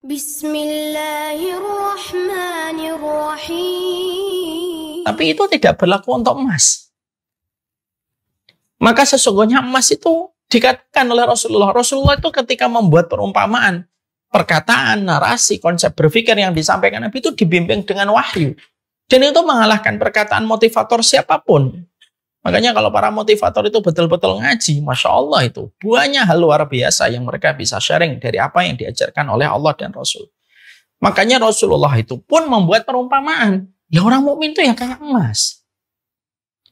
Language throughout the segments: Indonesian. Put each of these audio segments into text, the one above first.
Bismillahirrahmanirrahim. Tapi itu tidak berlaku untuk emas. Maka sesungguhnya emas itu dikatakan oleh Rasulullah. Rasulullah itu ketika membuat perumpamaan, perkataan, narasi, konsep berpikir yang disampaikan Nabi itu dibimbing dengan wahyu. Dan itu mengalahkan perkataan motivator siapapun. Makanya kalau para motivator itu betul-betul ngaji, Masya Allah itu banyak hal luar biasa yang mereka bisa sharing dari apa yang diajarkan oleh Allah dan Rasul. Makanya Rasulullah itu pun membuat perumpamaan. Ya orang mukmin itu ya kayak emas.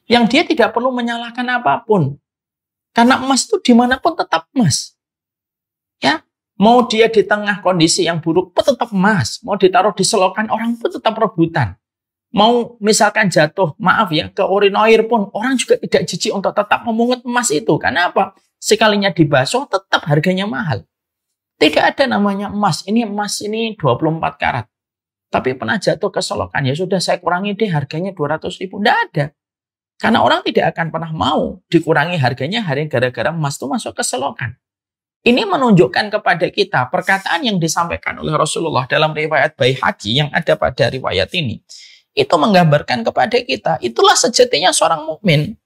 Yang dia tidak perlu menyalahkan apapun. Karena emas itu dimanapun tetap emas. Ya, mau dia di tengah kondisi yang buruk pun tetap emas. Mau ditaruh di selokan orang pun tetap rebutan. Mau misalkan jatuh, maaf ya, ke urinoir pun orang juga tidak jijik untuk tetap memungut emas itu. Karena apa? Sekalinya dibasuh tetap harganya mahal. Tidak ada namanya emas ini 24 karat. Tapi pernah jatuh ke selokan, ya sudah saya kurangi deh harganya 200.000. Tidak ada. Karena orang tidak akan pernah mau dikurangi harganya hari gara-gara emas itu masuk ke selokan. Ini menunjukkan kepada kita perkataan yang disampaikan oleh Rasulullah dalam riwayat Baihaqi yang ada pada riwayat ini. Itu menggambarkan kepada kita, itulah sejatinya seorang mukmin.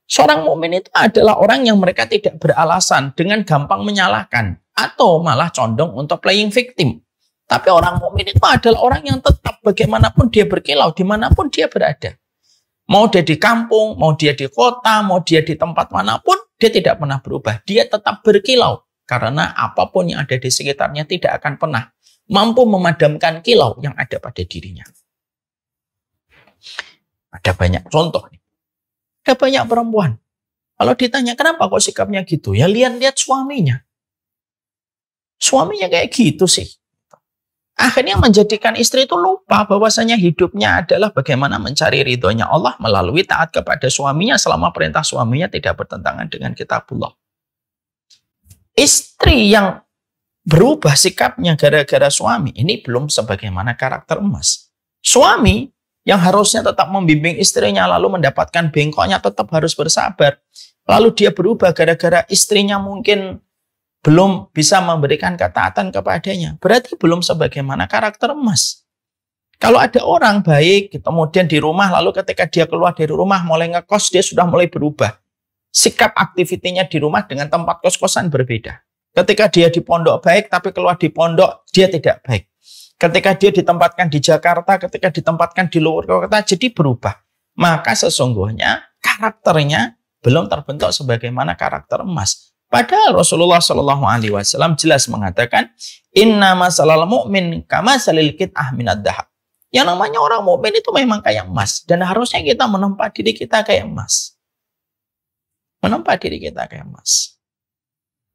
Seorang mukmin itu adalah orang yang mereka tidak beralasan dengan gampang menyalahkan atau malah condong untuk playing victim. Tapi orang mukmin itu adalah orang yang tetap bagaimanapun dia berkilau, dimanapun dia berada. Mau dia di kampung, mau dia di kota, mau dia di tempat manapun, dia tidak pernah berubah. Dia tetap berkilau. Karena apapun yang ada di sekitarnya tidak akan pernah mampu memadamkan kilau yang ada pada dirinya. Ada banyak contoh nih. Ada banyak perempuan. Kalau ditanya kenapa kok sikapnya gitu, ya lihat-lihat suaminya. Suaminya kayak gitu sih. Akhirnya menjadikan istri itu lupa bahwasanya hidupnya adalah bagaimana mencari ridhonya Allah melalui taat kepada suaminya selama perintah suaminya tidak bertentangan dengan kitabullah. Istri yang berubah sikapnya gara-gara suami ini belum sebagaimana karakter emas. Suami yang harusnya tetap membimbing istrinya lalu mendapatkan bengkoknya tetap harus bersabar. Lalu dia berubah gara-gara istrinya mungkin belum bisa memberikan ketaatan kepadanya. Berarti belum sebagaimana karakter emas. Kalau ada orang baik, kemudian di rumah, lalu ketika dia keluar dari rumah mulai ngekos, dia sudah mulai berubah. Sikap aktivitinya di rumah dengan tempat kos-kosan berbeda. Ketika dia di pondok baik, tapi keluar di pondok, dia tidak baik. Ketika dia ditempatkan di Jakarta, ketika ditempatkan di luar kota, jadi berubah. Maka sesungguhnya karakternya belum terbentuk sebagaimana karakter emas. Padahal Rasulullah SAW jelas mengatakan, Inna masalal mu'min kama salil kit'ah minad dahab. Yang namanya orang mukmin itu memang kayak emas. Dan harusnya kita menempa diri kita kayak emas. Menempa diri kita kayak emas.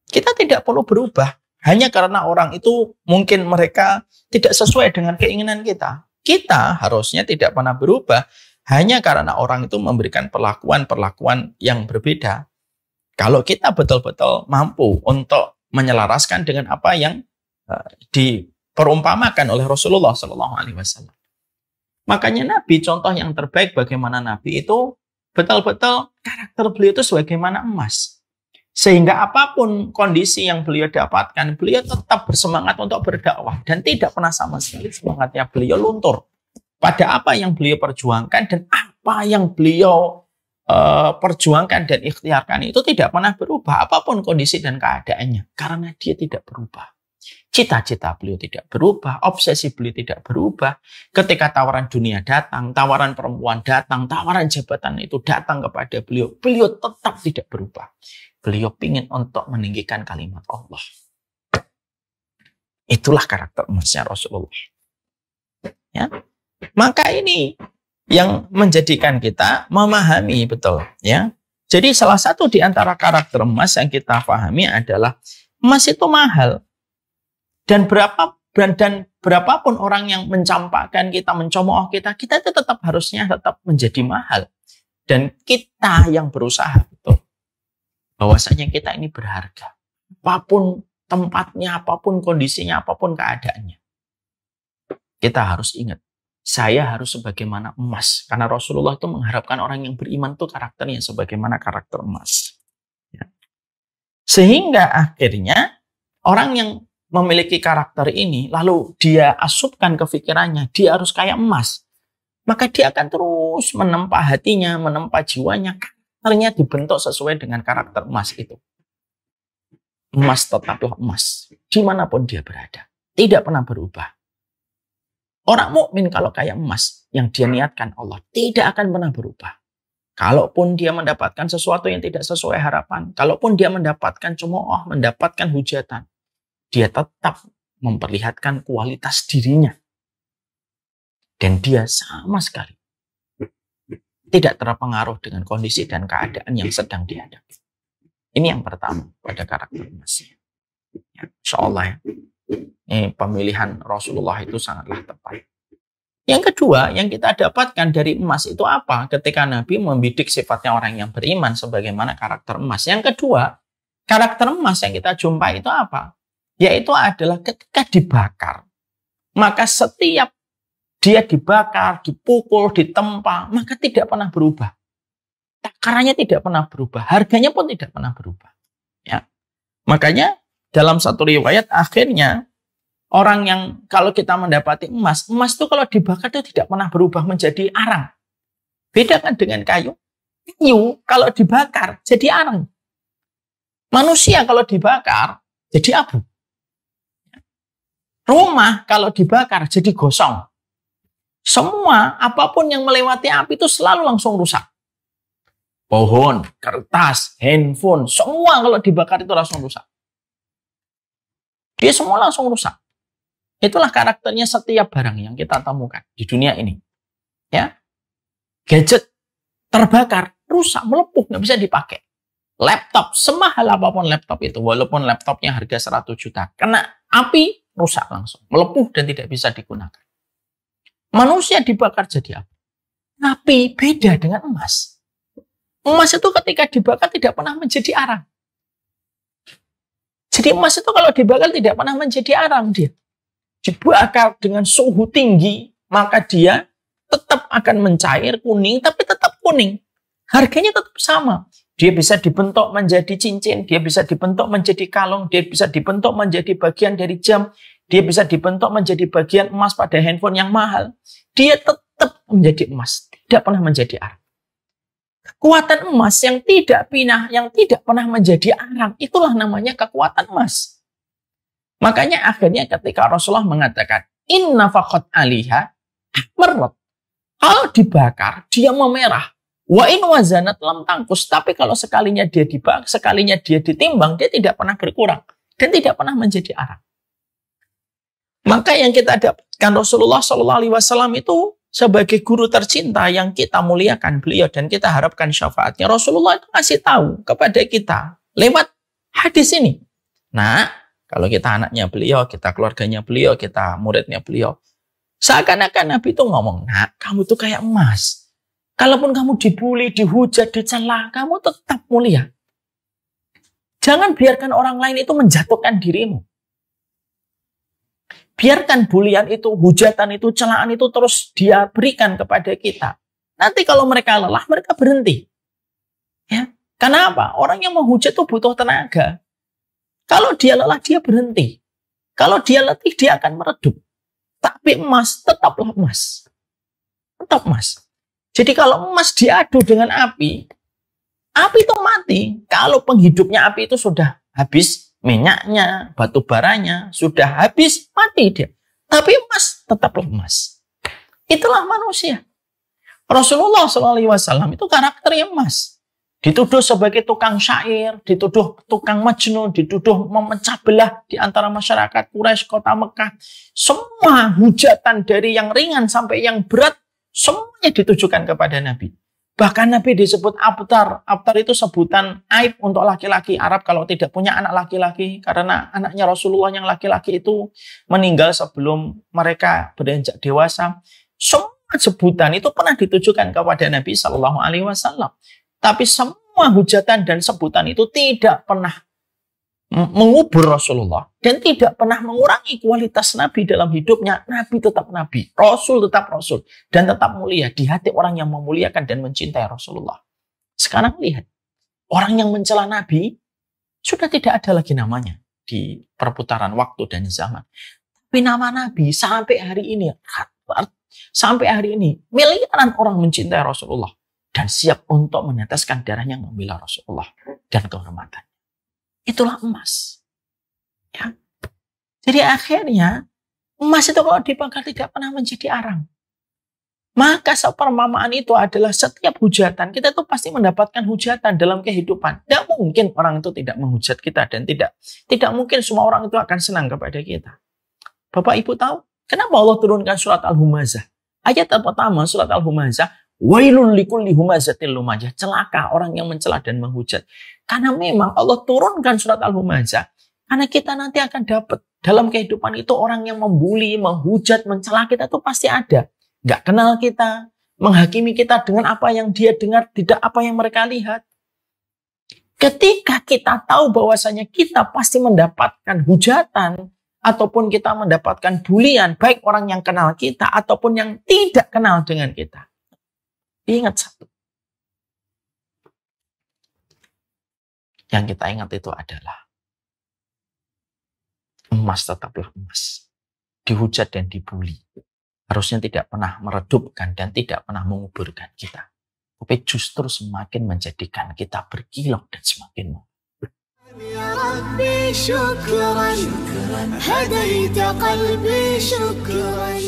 Kita tidak perlu berubah. Hanya karena orang itu mungkin mereka tidak sesuai dengan keinginan kita. Kita harusnya tidak pernah berubah hanya karena orang itu memberikan perlakuan-perlakuan yang berbeda. Kalau kita betul-betul mampu untuk menyelaraskan dengan apa yang diperumpamakan oleh Rasulullah SAW. Makanya Nabi, contoh yang terbaik bagaimana Nabi itu betul-betul karakter beliau itu sebagaimana emas. Sehingga apapun kondisi yang beliau dapatkan, beliau tetap bersemangat untuk berdakwah. Dan tidak pernah sama sekali semangatnya beliau luntur pada apa yang beliau perjuangkan dan apa yang beliau perjuangkan dan ikhtiarkan itu tidak pernah berubah. Apapun kondisi dan keadaannya. Karena dia tidak berubah. Cita-cita beliau tidak berubah. Obsesi beliau tidak berubah. Ketika tawaran dunia datang, tawaran perempuan datang, tawaran jabatan itu datang kepada beliau. Beliau tetap tidak berubah. Beliau ingin untuk meninggikan kalimat Allah. Itulah karakter emasnya Rasulullah. Ya. Maka ini yang menjadikan kita memahami betul. Ya. Jadi salah satu di antara karakter emas yang kita pahami adalah emas itu mahal. Dan berapapun orang yang mencampakkan kita, mencemooh kita, kita itu tetap harusnya tetap menjadi mahal. Dan kita yang berusaha betul. Bahwasanya kita ini berharga. Apapun tempatnya, apapun kondisinya, apapun keadaannya. Kita harus ingat, saya harus sebagaimana emas. Karena Rasulullah itu mengharapkan orang yang beriman itu karakternya sebagaimana karakter emas. Ya. Sehingga akhirnya orang yang memiliki karakter ini, lalu dia asupkan ke pikirannya, dia harus kayak emas, maka dia akan terus menempa hatinya, menempa jiwanya. Karakternya dibentuk sesuai dengan karakter emas itu. Emas tetaplah emas, dimanapun dia berada. Tidak pernah berubah. Orang mukmin kalau kayak emas, yang dia niatkan Allah, tidak akan pernah berubah. Kalaupun dia mendapatkan sesuatu yang tidak sesuai harapan, kalaupun dia mendapatkan cemooh, mendapatkan hujatan, dia tetap memperlihatkan kualitas dirinya. Dan dia sama sekali tidak terpengaruh dengan kondisi dan keadaan yang sedang dihadapi. Ini yang pertama pada karakter emasnya. Ya, insya Allah ya. Ini pemilihan Rasulullah itu sangatlah tepat. Yang kedua, yang kita dapatkan dari emas itu apa? Ketika Nabi membidik sifatnya orang yang beriman sebagaimana karakter emas. Yang kedua, karakter emas yang kita jumpai itu apa? Yaitu adalah ketika dibakar, maka setiap dia dibakar, dipukul, ditempa, maka tidak pernah berubah. Takarannya tidak pernah berubah, harganya pun tidak pernah berubah. Ya. Makanya dalam satu riwayat akhirnya orang yang kalau kita mendapati emas itu kalau dibakar itu tidak pernah berubah menjadi arang. Beda kan dengan kayu. Kayu kalau dibakar jadi arang. Manusia kalau dibakar jadi abu. Rumah kalau dibakar jadi gosong. Semua apapun yang melewati api itu selalu langsung rusak. Pohon, kertas, handphone, semua kalau dibakar itu langsung rusak. Dia semua langsung rusak. Itulah karakternya setiap barang yang kita temukan di dunia ini. Ya, gadget terbakar, rusak, melepuh, nggak bisa dipakai. Laptop, semahal apapun laptop itu, walaupun laptopnya harga 100 juta, kena api, rusak langsung, melepuh dan tidak bisa digunakan. Manusia dibakar jadi api. Tapi beda dengan emas. Emas itu ketika dibakar tidak pernah menjadi arang. Jadi emas itu kalau dibakar tidak pernah menjadi arang dia. Dibakar dengan suhu tinggi, maka dia tetap akan mencair kuning, tapi tetap kuning. Harganya tetap sama. Dia bisa dibentuk menjadi cincin, dia bisa dibentuk menjadi kalung, dia bisa dibentuk menjadi bagian dari jam, dia bisa dibentuk menjadi bagian emas pada handphone yang mahal. Dia tetap menjadi emas, tidak pernah menjadi arang. Kekuatan emas yang tidak pinah, yang tidak pernah menjadi arang, itulah namanya kekuatan emas. Makanya akhirnya ketika Rasulullah mengatakan, inna faqat aliha ahmarrat. Kalau dibakar, dia memerah. Wa in wazanat lam tangkus. Tapi kalau sekalinya dia dibakar, sekalinya dia ditimbang, dia tidak pernah berkurang. Dan tidak pernah menjadi arang. Maka yang kita dapatkan Rasulullah SAW itu sebagai guru tercinta yang kita muliakan beliau dan kita harapkan syafaatnya. Rasulullah itu kasih tahu kepada kita lewat hadis ini. Nah, kalau kita anaknya beliau, kita keluarganya beliau, kita muridnya beliau. Seakan-akan Nabi itu ngomong, nah kamu tuh kayak emas. Kalaupun kamu dibully, dihujat, dicela, kamu tetap mulia. Jangan biarkan orang lain itu menjatuhkan dirimu. Biarkan bulian itu, hujatan itu, celaan itu terus dia berikan kepada kita. Nanti kalau mereka lelah, mereka berhenti. Ya, kenapa? Orang yang menghujat itu butuh tenaga. Kalau dia lelah, dia berhenti. Kalau dia letih, dia akan meredup. Tapi emas, tetaplah emas. Tetap emas. Jadi kalau emas diadu dengan api itu mati. Kalau penghidupnya api itu sudah habis, minyaknya, batu baranya, sudah habis, mati dia. Tapi emas, tetaplah emas. Itulah manusia. Rasulullah SAW itu karakternya emas. Dituduh sebagai tukang syair, dituduh tukang majnun, dituduh memecah belah di antara masyarakat Quraisy kota Mekah. Semua hujatan dari yang ringan sampai yang berat, semuanya ditujukan kepada Nabi. Bahkan Nabi disebut abtar. Abtar itu sebutan aib untuk laki-laki Arab kalau tidak punya anak laki-laki. Karena anaknya Rasulullah yang laki-laki itu meninggal sebelum mereka beranjak dewasa. Semua sebutan itu pernah ditujukan kepada Nabi SAW. Tapi semua hujatan dan sebutan itu tidak pernah mengubur Rasulullah. Dan tidak pernah mengurangi kualitas Nabi dalam hidupnya. Nabi tetap Nabi. Rasul tetap Rasul. Dan tetap mulia di hati orang yang memuliakan dan mencintai Rasulullah. Sekarang lihat. Orang yang mencela Nabi sudah tidak ada lagi namanya di di perputaran waktu dan zaman. Tapi nama Nabi sampai hari ini miliaran orang mencintai Rasulullah dan siap untuk meneteskan darahnya membela Rasulullah dan kehormatan. Itulah emas. Ya. Jadi akhirnya emas itu kalau dibakar tidak pernah menjadi arang. Maka sepermamaan itu adalah setiap hujatan. Kita tuh pasti mendapatkan hujatan dalam kehidupan. Tidak mungkin orang itu tidak menghujat kita. Dan tidak mungkin semua orang itu akan senang kepada kita. Bapak Ibu tahu kenapa Allah turunkan surat Al-Humazah? Ayat pertama surat Al-Humazah. Wailul likulli humazatil lumazah. Celaka orang yang mencela dan menghujat. Karena memang Allah turunkan surat Al-Humazah. Karena kita nanti akan dapat. Dalam kehidupan itu orang yang membuli, menghujat, mencela kita itu pasti ada. Nggak kenal kita, menghakimi kita dengan apa yang dia dengar, tidak apa yang mereka lihat. Ketika kita tahu bahwasanya kita pasti mendapatkan hujatan, ataupun kita mendapatkan bulian, baik orang yang kenal kita, ataupun yang tidak kenal dengan kita. Ingat satu. Yang kita ingat itu adalah, emas tetaplah emas. Dihujat dan dibuli. Harusnya tidak pernah meredupkan dan tidak pernah menguburkan kita. Tapi justru semakin menjadikan kita berkilau dan semakin يا ربي شكرا هديت قلبي شكرا